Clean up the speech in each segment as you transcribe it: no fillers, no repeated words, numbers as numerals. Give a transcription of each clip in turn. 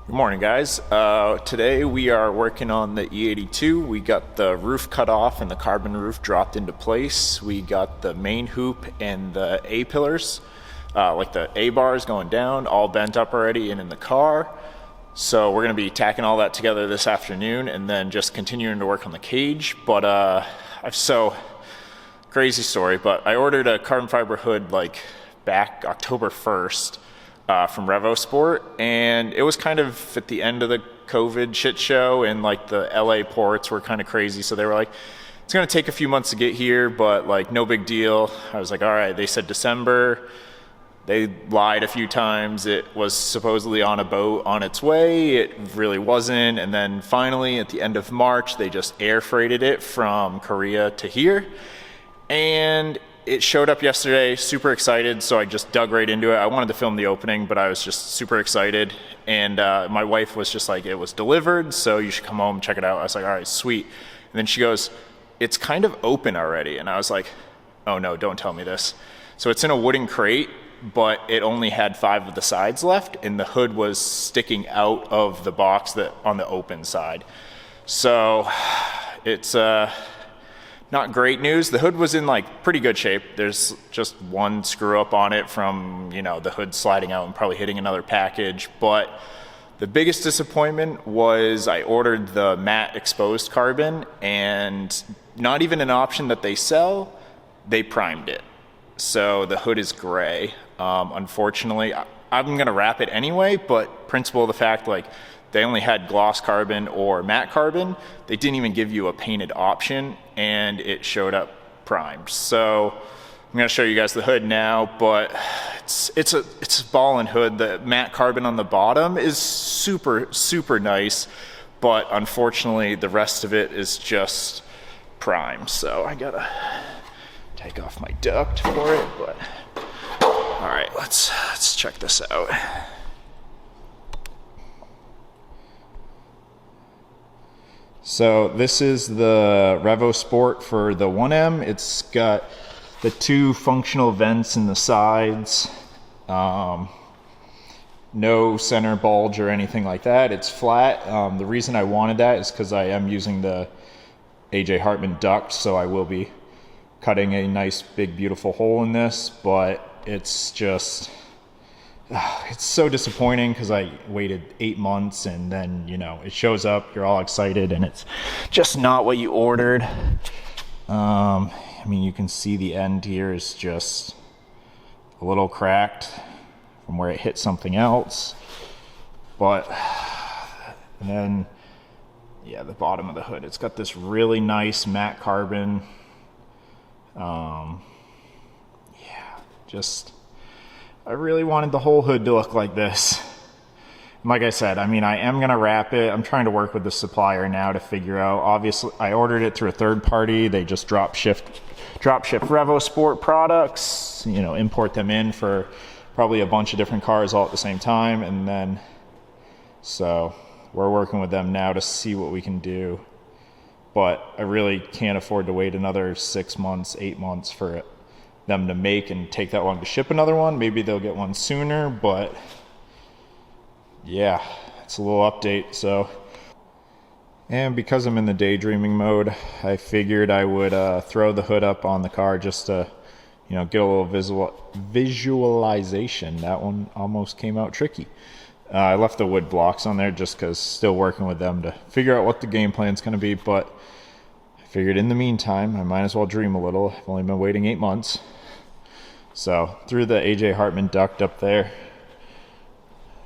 Good morning, guys. Today we are working on the E82. We got the roof cut off and the carbon roof dropped into place. We got the main hoop and the A-pillars, like the A-bars going down, all bent up already and in the car. So we're going to be tacking all that together this afternoon and then just continuing to work on the cage. But so crazy story, but I ordered a carbon fiber hood like back October 1st. From Revo Sport, and it was kind of at the end of the COVID shit show, and like the LA ports were kind of crazy, so they were like, it's gonna take a few months to get here, but like no big deal. I was like, all right. They said December. They lied a few times. It was supposedly on a boat on its way. It really wasn't, and then finally at the end of March they just air freighted it from Korea to here, and it showed up yesterday. Super excited, so I just dug right into it. I wanted to film the opening, but I was just super excited, and my wife was just like, it was delivered, so you should come home and check it out. I was like, all right, sweet. And then she goes, it's kind of open already, and I was like, oh no, don't tell me this. So it's in a wooden crate, but it only had 5 of the sides left, and the hood was sticking out of the box that on the open side. So it's not great news. The hood was in like pretty good shape. There's just one screw up on it from, the hood sliding out and probably hitting another package. But the biggest disappointment was I ordered the matte exposed carbon, and not even an option that they sell, they primed it. So the hood is gray. Unfortunately, I'm going to wrap it anyway, but principle of the fact, like, they only had gloss carbon or matte carbon. They didn't even give you a painted option, and it showed up primed. So I'm going to show you guys the hood now, but it's a ballin' hood. The matte carbon on the bottom is super, super nice, but unfortunately the rest of it is just primed. So I gotta take off my duct for it, but all right, let's check this out. So this is the Revo Sport for the 1M. It's got the 2 functional vents in the sides, no center bulge or anything like that. It's flat. The reason I wanted that is because I am using the AJ Hartman duct, so I will be cutting a nice big beautiful hole in this, but it's just it's so disappointing because I waited 8 months, and then it shows up, you're all excited, and it's just not what you ordered. I mean, you can see the end here is just a little cracked from where it hit something else, but and then the bottom of the hood, it's got this really nice matte carbon. I really wanted the whole hood to look like this. Like I said, I mean, I am going to wrap it. I'm trying to work with the supplier now to figure out. Obviously, I ordered it through a third party. They just drop ship Revo Sport products, import them in for probably a bunch of different cars all at the same time. And then, so we're working with them now to see what we can do. But I really can't afford to wait another 6 months, 8 months for them to make and take that long to ship another one. Maybe they'll get one sooner, but yeah, it's a little update. So, and because I'm in the daydreaming mode, I figured I would throw the hood up on the car just to get a little visualization. That one almost came out tricky. I left the wood blocks on there just because still working with them to figure out what the game plan is going to be, but I figured in the meantime I might as well dream a little. I've only been waiting 8 months. So through the AJ Hartman duct up there,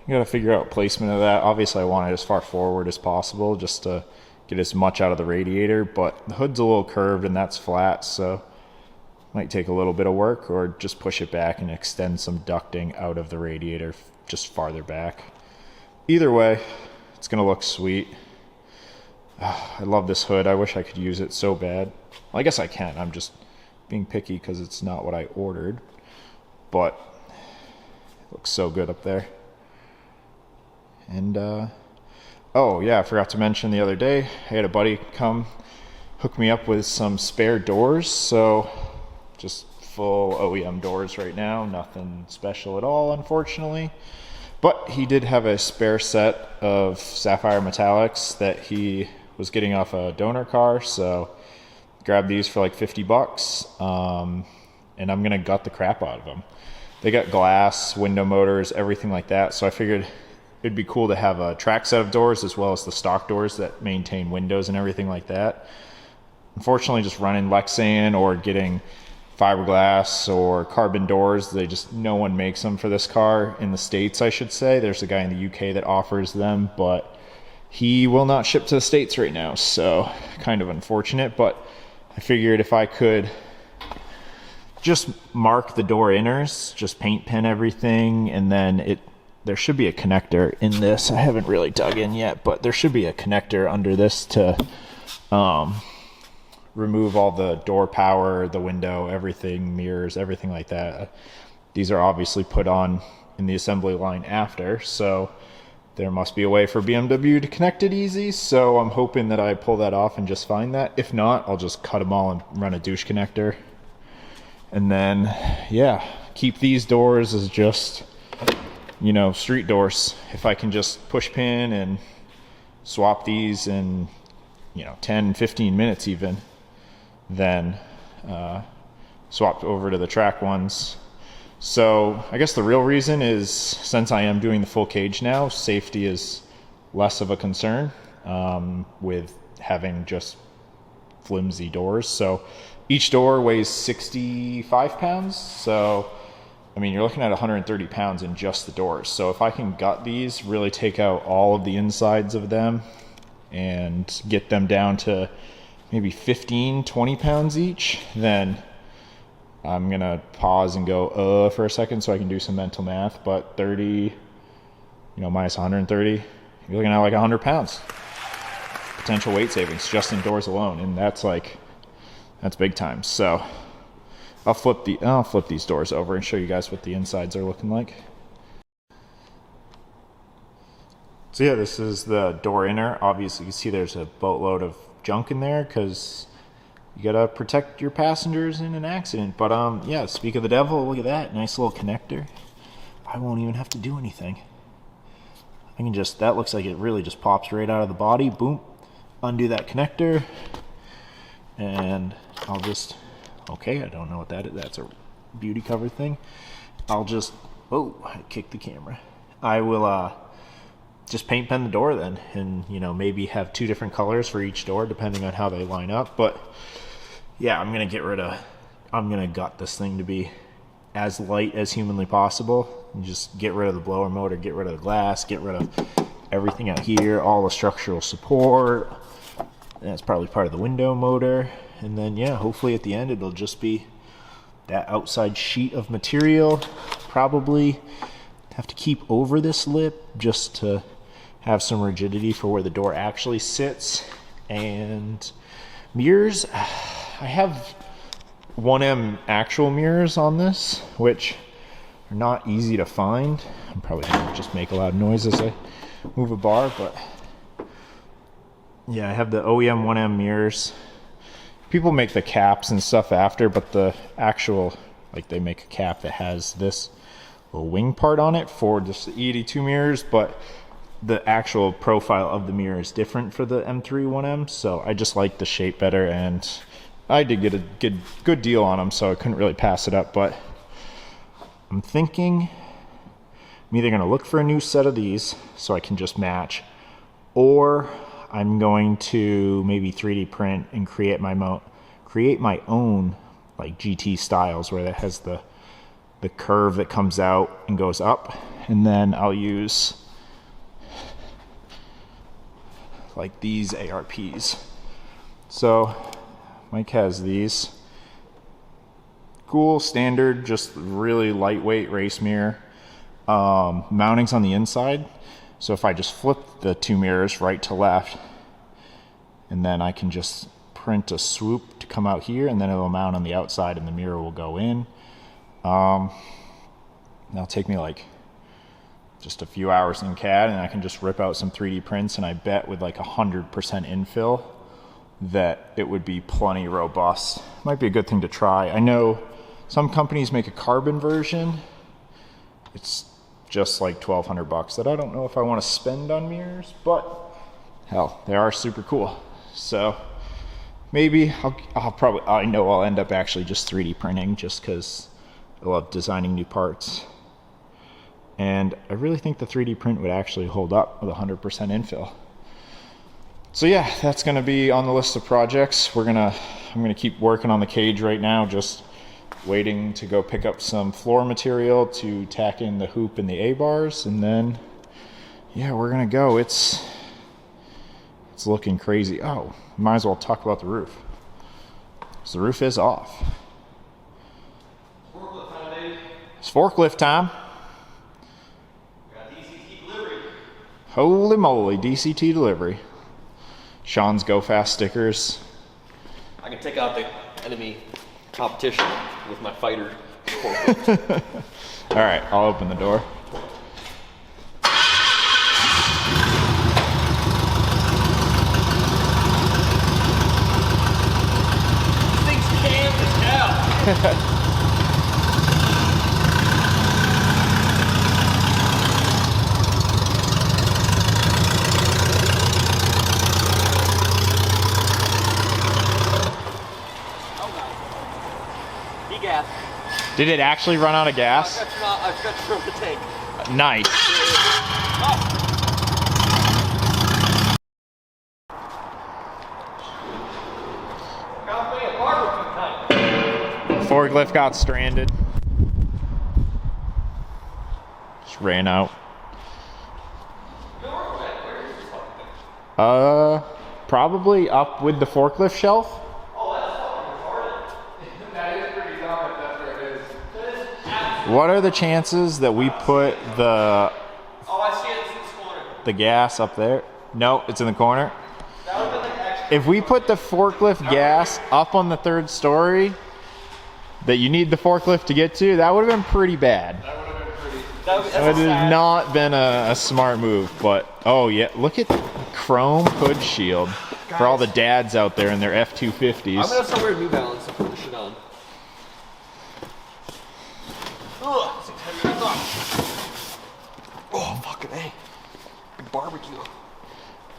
you gotta figure out placement of that. Obviously I want it as far forward as possible just to get as much out of the radiator, but the hood's a little curved and that's flat, so might take a little bit of work, or just push it back and extend some ducting out of the radiator just farther back. Either way, it's gonna look sweet. I love this hood. I wish I could use it so bad. Well, I guess I can. I'm just being picky because it's not what I ordered. But it looks so good up there. And oh yeah, I forgot to mention the other day, I had a buddy come hook me up with some spare doors. So just full OEM doors right now, nothing special at all, unfortunately. But he did have a spare set of sapphire metallics that he was getting off a donor car, so grabbed these for like 50 bucks, and I'm gonna gut the crap out of them. They got glass, window motors, everything like that, so I figured it'd be cool to have a track set of doors as well as the stock doors that maintain windows and everything like that. Unfortunately, just running Lexan or getting fiberglass or carbon doors, no one makes them for this car in the States, I should say. There's a guy in the UK that offers them, but he will not ship to the States right now, so kind of unfortunate. But I figured if I could just mark the door inners, just paint pen everything, and then there should be a connector in this. I haven't really dug in yet, but there should be a connector under this to remove all the door power, the window, everything, mirrors, everything like that. These are obviously put on in the assembly line after, so there must be a way for BMW to connect it easy, so I'm hoping that I pull that off and just find that. If not, I'll just cut them all and run a douche connector. And then, yeah, keep these doors as just, you know, street doors. If I can just push pin and swap these in, you know, 10, 15 minutes even, then swap over to the track ones. So I guess the real reason is, since I am doing the full cage now, safety is less of a concern with having just flimsy doors. So each door weighs 65 pounds. So, I mean, you're looking at 130 pounds in just the doors. So if I can gut these, really take out all of the insides of them and get them down to maybe 15, 20 pounds each, then I'm going to pause and go, for a second so I can do some mental math. But 30, you know, minus 130, you're looking at like 100 pounds. Potential weight savings just in doors alone. And that's big time. So I'll flip these doors over and show you guys what the insides are looking like. So yeah, this is the door inner. Obviously you can see there's a boatload of junk in there because you gotta protect your passengers in an accident. But yeah, speak of the devil, look at that nice little connector. I won't even have to do anything. I can just, that looks like it really just pops right out of the body. Boom, undo that connector, and I'll just, okay, I don't know what that is. That's a beauty cover thing. I'll just, oh, I kicked the camera. I will just paint pen the door then, and you know, maybe have 2 different colors for each door depending on how they line up. But yeah, I'm gonna gut this thing to be as light as humanly possible, and just get rid of the blower motor, get rid of the glass, get rid of everything out here, all the structural support. That's probably part of the window motor. And then yeah, hopefully at the end it'll just be that outside sheet of material. Probably have to keep over this lip just to have some rigidity for where the door actually sits. And mirrors, I have 1M actual mirrors on this, which are not easy to find. I'm probably gonna just make a loud noise as I move a bar, but yeah, I have the OEM 1M mirrors. People make the caps and stuff after, but the actual, like, they make a cap that has this little wing part on it for just the E82 mirrors, but the actual profile of the mirror is different for the M3 1M, so I just like the shape better, and I did get a good deal on them, so I couldn't really pass it up. But I'm thinking I'm either going to look for a new set of these so I can just match, or I'm going to maybe 3D print and create my own like GT styles, where that has the curve that comes out and goes up, and then I'll use like these ARPs. So Mike has these cool standard, just really lightweight race mirror mountings on the inside. So if I just flip the 2 mirrors right to left, and then I can just print a swoop to come out here, and then it'll mount on the outside and the mirror will go in. That'll take me like just a few hours in CAD, and I can just rip out some 3D prints, and I bet with like 100% infill that it would be plenty robust. Might be a good thing to try. I know some companies make a carbon version. It's just like 1,200 bucks that I don't know if I want to spend on mirrors, but hell, they are super cool. So maybe I know I'll end up actually just 3D printing just because I love designing new parts. And I really think the 3D print would actually hold up with 100% infill. So yeah, that's gonna be on the list of projects. I'm gonna keep working on the cage right now, just waiting to go pick up some floor material to tack in the hoop and the A-bars, and then yeah, we're gonna go. It's looking crazy. Oh, might as well talk about the roof. So the roof is off. Forklift time, baby. It's forklift time. We got DCT delivery. Holy moly, DCT delivery. Sean's Go Fast stickers. I can take out the enemy competition with my fighter. All right, I'll open the door. This thing's camp as hell. Gas. Did it actually run out of gas? I forgot to throw the tank. Nice. Forklift got stranded. Just ran out. Probably up with the forklift shelf. What are the chances that we put the I see it. It's in this corner. the gas up there? No, it's in the corner. If we put the forklift gas up on the 3rd story that you need the forklift to get to, that would have been pretty bad. That would have not been a smart move, but oh yeah, look at chrome hood shield for all the dads out there in their F-250s. I'm gonna somewhere New Balance to put this shit on. Ugh, this thing's heavier than I thought. Oh, fucking A. Big barbecue.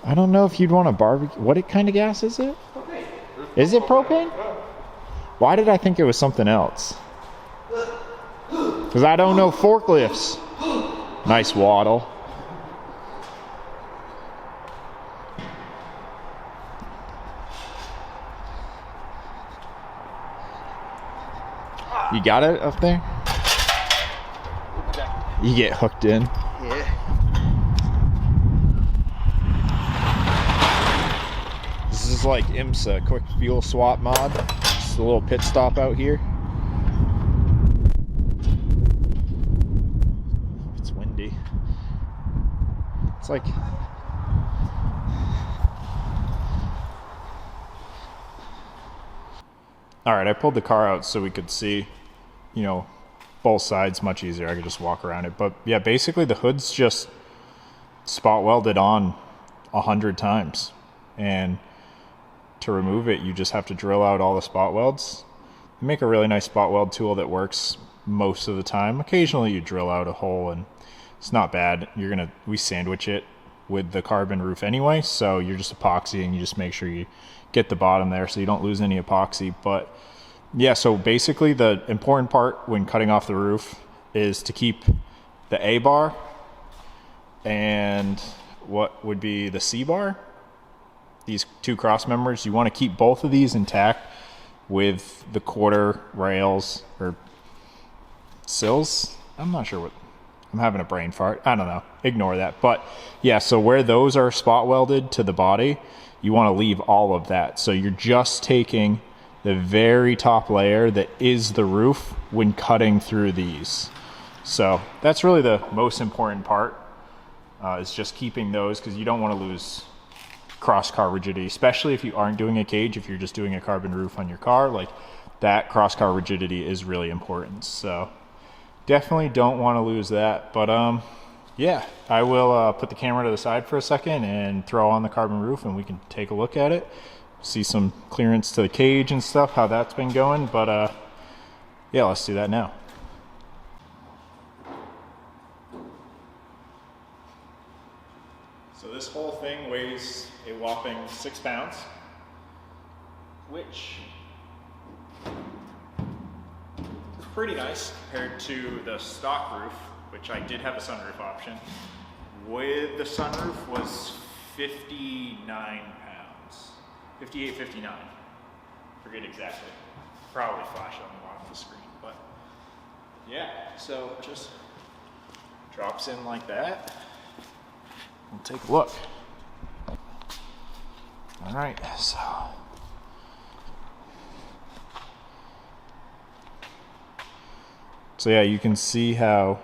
I don't know if you'd want a barbecue. What kind of gas is it? Propane. Is it propane? Why did I think it was something else? Because I don't know forklifts. Nice waddle. You got it up there? You get hooked in. Yeah. This is like IMSA, quick fuel swap mod. Just a little pit stop out here. It's windy. It's like... Alright, I pulled the car out so we could see, you know, both sides much easier. I could just walk around it. But yeah, basically the hood's just spot welded on 100 times. And to remove it, you just have to drill out all the spot welds. They make a really nice spot weld tool that works most of the time. Occasionally you drill out a hole and it's not bad. We sandwich it with the carbon roof anyway, so you're just epoxying. You just make sure you get the bottom there so you don't lose any epoxy. But yeah, so basically the important part when cutting off the roof is to keep the A bar and what would be the C bar, these two cross members. You want to keep both of these intact with the quarter rails or sills. I'm not sure what, I'm having a brain fart. I don't know. Ignore that. But yeah, so where those are spot welded to the body, you want to leave all of that. So you're just taking the very top layer that is the roof when cutting through these. So that's really the most important part, is just keeping those, because you don't want to lose cross car rigidity, especially if you aren't doing a cage. If you're just doing a carbon roof on your car, like that cross car rigidity is really important. So definitely don't want to lose that. But yeah, I will put the camera to the side for a second and throw on the carbon roof and we can take a look at it, see some clearance to the cage and stuff, how that's been going. But yeah, let's do that now. So this whole thing weighs a whopping 6 pounds, which is pretty nice compared to the stock roof, which I did have a sunroof option. With the sunroof was 59 pounds, 58, 59, forget exactly. Probably flash on the bottom of the screen, but yeah, so it just drops in like that. We'll take a look. All right, so yeah, you can see how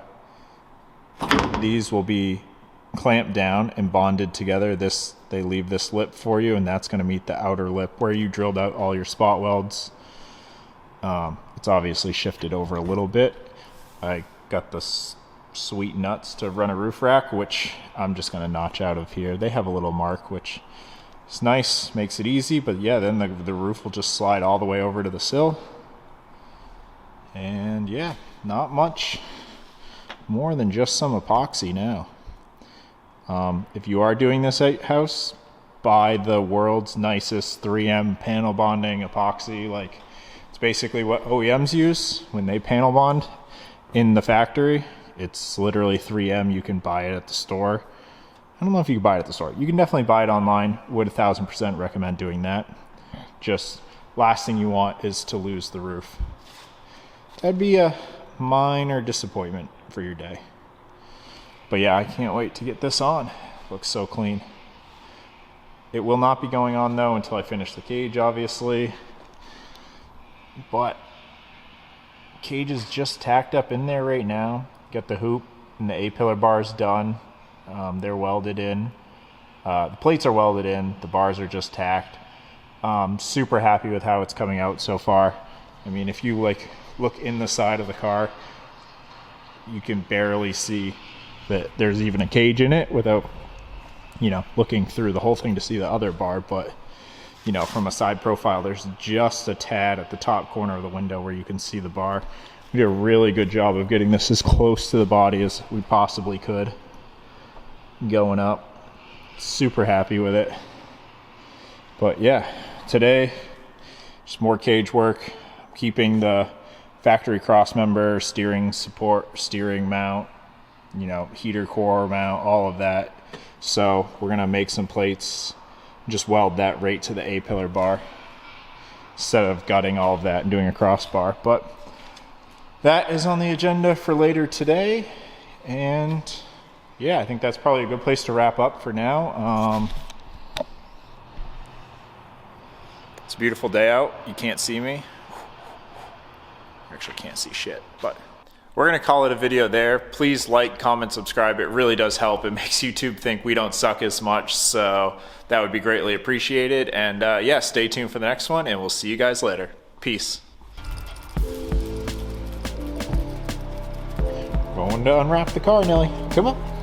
these will be clamped down and bonded together. They leave this lip for you, and that's going to meet the outer lip where you drilled out all your spot welds. It's obviously shifted over a little bit. I got the sweet nuts to run a roof rack, which I'm just going to notch out of here. They have a little mark, which is nice, makes it easy, but yeah, then the roof will just slide all the way over to the sill. And yeah, not much more than just some epoxy now. If you are doing this at house, buy the world's nicest 3M panel bonding epoxy. Like, it's basically what OEMs use when they panel bond in the factory. It's literally 3M. You can buy it at the store. I don't know if you can buy it at the store. You can definitely buy it online. Would 1000% recommend doing that. Just last thing you want is to lose the roof. That'd be a minor disappointment for your day. But yeah, I can't wait to get this on. Looks so clean. It will not be going on though until I finish the cage, obviously. But cage is just tacked up in there right now. Got the hoop and the A-pillar bars done. They're welded in. The plates are welded in. The bars are just tacked. Super happy with how it's coming out so far. I mean, if you look in the side of the car, you can barely see that there's even a cage in it without, looking through the whole thing to see the other bar. But, from a side profile, there's just a tad at the top corner of the window where you can see the bar. We did a really good job of getting this as close to the body as we possibly could. Going up. Super happy with it. But yeah, today, just more cage work. Keeping the factory cross member, steering support, steering mount, heater core mount, all of that. So we're going to make some plates, just weld that right to the A-pillar bar instead of gutting all of that and doing a crossbar. But that is on the agenda for later today. And yeah, I think that's probably a good place to wrap up for now. It's a beautiful day out. You can't see me. Actually can't see shit, but we're gonna call it a video there. Please like, comment, subscribe. It really does help. It makes YouTube think we don't suck as much, so that would be greatly appreciated. And yeah, stay tuned for the next one, and we'll see you guys later. Peace. Going to unwrap the car, Nelly. Come on.